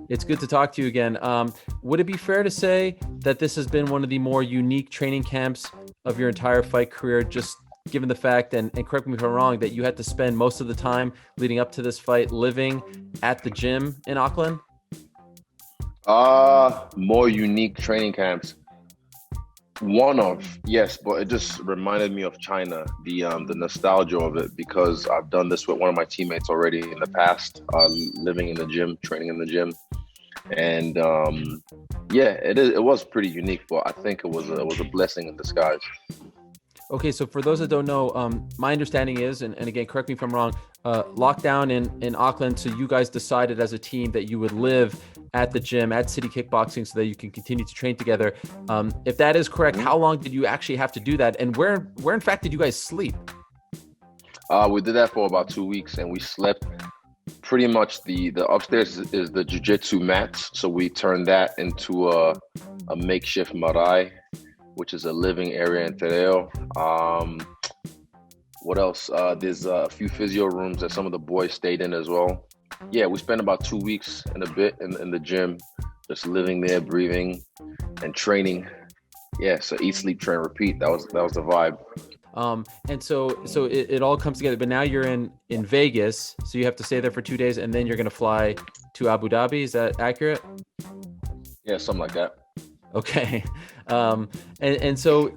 It's good to talk to you again. Would it be fair to say that this has been one of the more unique training camps of your entire fight career, just given the fact, and correct me if I'm wrong, that you had to spend most of the time leading up to this fight living at the gym in Auckland? More unique training camps. One of, yes, but it just reminded me of China, the nostalgia of it, because I've done this with one of my teammates already in the past, living in the gym, training in the gym. And yeah, it was pretty unique, but I think it was a blessing in disguise. Okay, so for those that don't know, my understanding is, and again, correct me if I'm wrong, lockdown in Auckland, so you guys decided as a team that you would live at the gym, at City Kickboxing, so that you can continue to train together. If that is correct, how long did you actually have to do that? And where in fact did you guys sleep? We did that for about 2 weeks, and we slept pretty much the upstairs is the jiu-jitsu mats, so we turned that into a makeshift marae, which is a living area in Te Reo. What else? There's a few physio rooms that some of the boys stayed in as well. Yeah, we spent about 2 weeks and a bit in the gym, just living there, breathing, and training. Yeah, so eat, sleep, train, repeat. That was the vibe. And so it all comes together. But now you're in Vegas, so you have to stay there for 2 days, and then you're going to fly to Abu Dhabi. Is that accurate? Yeah, something like that. Okay. And so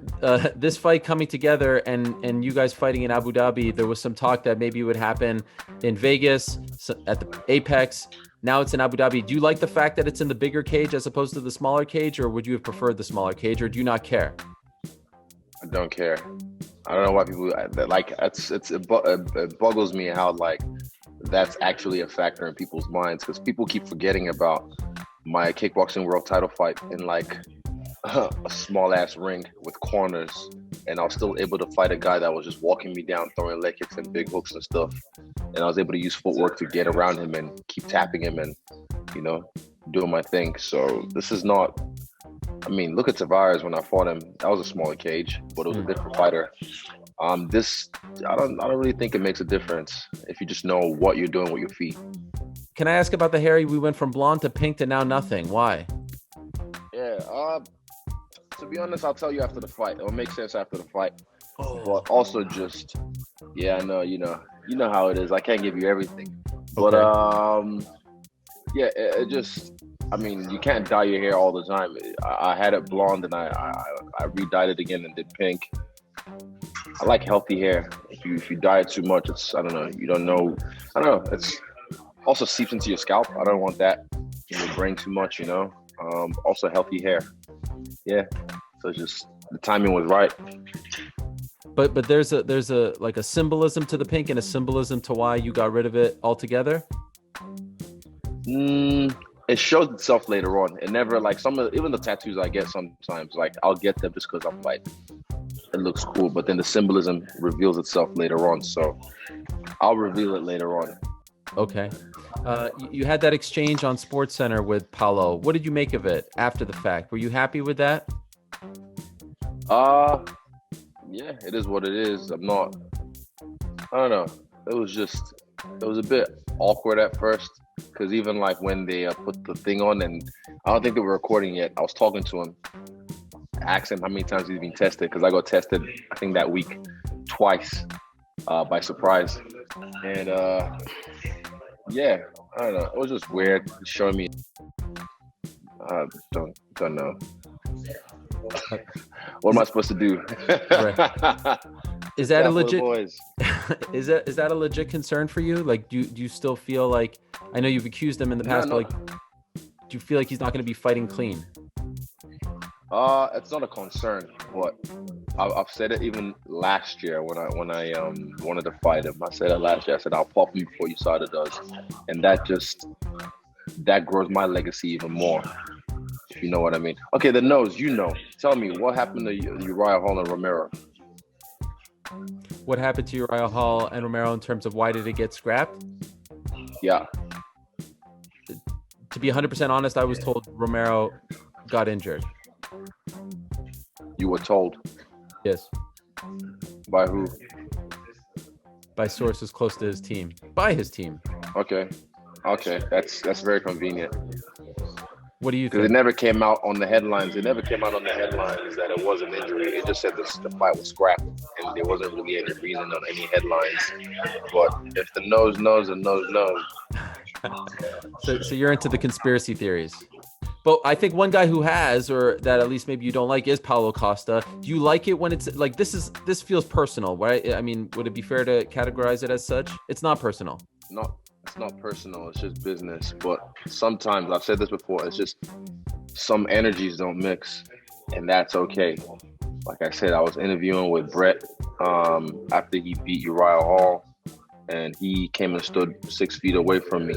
this fight coming together and you guys fighting in Abu Dhabi, there was some talk that maybe it would happen in Vegas at the Apex. Now it's in Abu Dhabi. Do you like the fact that it's in the bigger cage as opposed to the smaller cage, or would you have preferred the smaller cage, or do you not care? I don't care. I don't know why people like it boggles me how like that's actually a factor in people's minds, because people keep forgetting about my kickboxing world title fight in like a small ass ring with corners, and I was still able to fight a guy that was just walking me down, throwing leg kicks and big hooks and stuff, and I was able to use footwork to get around him and keep tapping him and, you know, doing my thing. So this is not, I mean, look at Tavares when I fought him. That was a smaller cage, but it was a different fighter. This, I don't really think it makes a difference if you just know what you're doing with your feet. Can I ask about the Harry? We went from blonde to pink to now nothing. Why? Yeah, to be honest, I'll tell you after the fight. It'll make sense after the fight. But also just, yeah, I know, you know how it is. I can't give you everything. But yeah, it just, I mean, you can't dye your hair all the time. I had it blonde and I re-dyed it again and did pink. I like healthy hair. If you dye it too much, it's, I don't know, you don't know. I don't know, it's also seeps into your scalp. I don't want that in your brain too much, you know. Also healthy hair. Yeah. So just the timing was right. But there's a like a symbolism to the pink and a symbolism to why you got rid of it altogether. It shows itself later on. It never, like, even the tattoos I get sometimes, like I'll get them just because I'm like, it looks cool, but then the symbolism reveals itself later on. So I'll reveal it later on. Okay. You had that exchange on SportsCenter with Paulo. What did you make of it after the fact? Were you happy with that? Yeah, it is what it is. I don't know. It was a bit awkward at first, because even like when they put the thing on, and I don't think they were recording yet, I was talking to him, asked him how many times he's been tested, because I got tested, I think that week, twice by surprise. And yeah, I don't know. It was just weird showing me. I don't know. What am I supposed to do? Right. Is that a legit? Is that a legit concern for you? Like, do you still feel like, I know you've accused him in the past, but like, do you feel like he's not going to be fighting clean? It's not a concern, but I've said it even last year when I wanted to fight him. I said it last year. I said I'll pop him before USADA does, and that grows my legacy even more. If you know what I mean. Okay, the nose. Tell me what happened to Uriah Hall and Romero. What happened to Uriah Hall and Romero in terms of why did it get scrapped? Yeah. To be 100% honest, I was told Romero got injured. You were told? Yes. By who? By sources close to his team. By his team. Okay. That's very convenient. What do you Because think? it never came out on the headlines. It never came out on the headlines that it was an injury. It just said the fight was scrapped, and there wasn't really any reason on any headlines. But if the nose knows, the nose knows. So you're into the conspiracy theories. But I think one guy who has, or that at least maybe you don't like, is Paulo Costa. Do you like it when it's like this feels personal, right? I mean, would it be fair to categorize it as such? It's not personal. No, it's not personal. It's just business. But sometimes, I've said this before, it's just some energies don't mix, and that's okay. Like I said, I was interviewing with Brett after he beat Uriah Hall, and he came and stood 6 feet away from me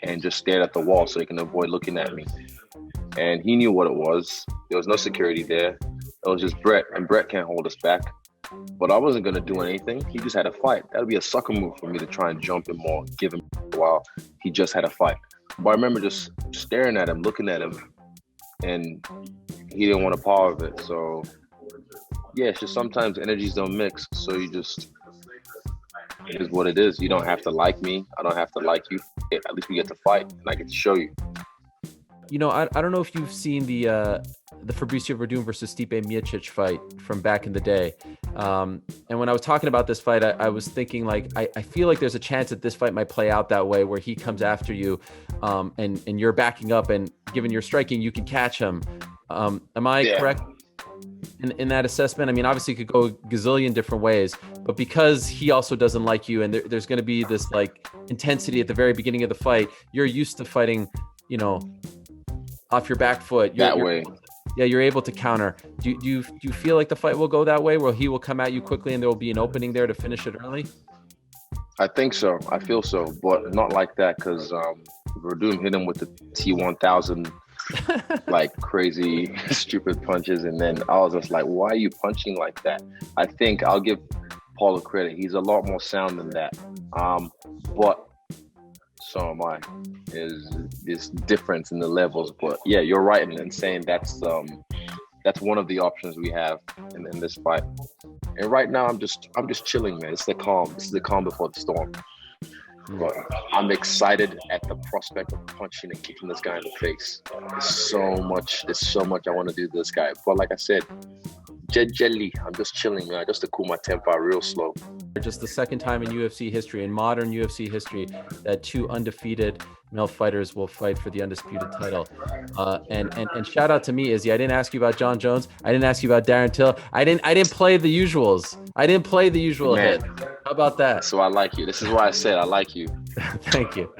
and just stared at the wall so he can avoid looking at me. And he knew what it was. There was no security there. It was just Brett, and Brett can't hold us back. But I wasn't going to do anything. He just had a fight. That would be a sucker move for me to try and jump him or give him while he just had a fight. But I remember just staring at him, looking at him, and he didn't want a part of it. So, yeah, it's just sometimes energies don't mix. So you just, it is what it is. You don't have to like me. I don't have to like you. At least we get to fight, and I get to show you. You know, I don't know if you've seen the Fabricio Verdun versus Stipe Miocic fight from back in the day. And when I was talking about this fight, I was thinking, like, I feel like there's a chance that this fight might play out that way, where he comes after you and you're backing up, and given your striking, you can catch him. Am I correct in that assessment? I mean, obviously it could go a gazillion different ways, but because he also doesn't like you, and there's going to be this like intensity at the very beginning of the fight, you're used to fighting, you know, off your back foot. You're able to counter. Do you feel like the fight will go that way, where he will come at you quickly and there will be an opening there to finish it early? I think so. I feel so, but not like that, because Verdun hit him with the T1000 like crazy stupid punches, and then I was just like, why are you punching like that? I think I'll give Paulo credit. He's a lot more sound than that. But so am I. Is this difference in the levels? But yeah, you're right in saying that's one of the options we have in this fight. And right now, I'm just chilling, man. It's the calm. This is the calm before the storm. But I'm excited at the prospect of punching and kicking this guy in the face. There's so much I want to do to this guy. But like I said, jelly. I'm just chilling, man, just to cool my temper real slow. Just the second time in UFC history, in modern UFC history, that two undefeated male fighters will fight for the undisputed title. And shout out to me, Izzy. I didn't ask you about John Jones. I didn't ask you about Darren Till. I didn't play the usuals. I didn't play the usual hit. How about that? So I like you. This is why I said I like you. Thank you.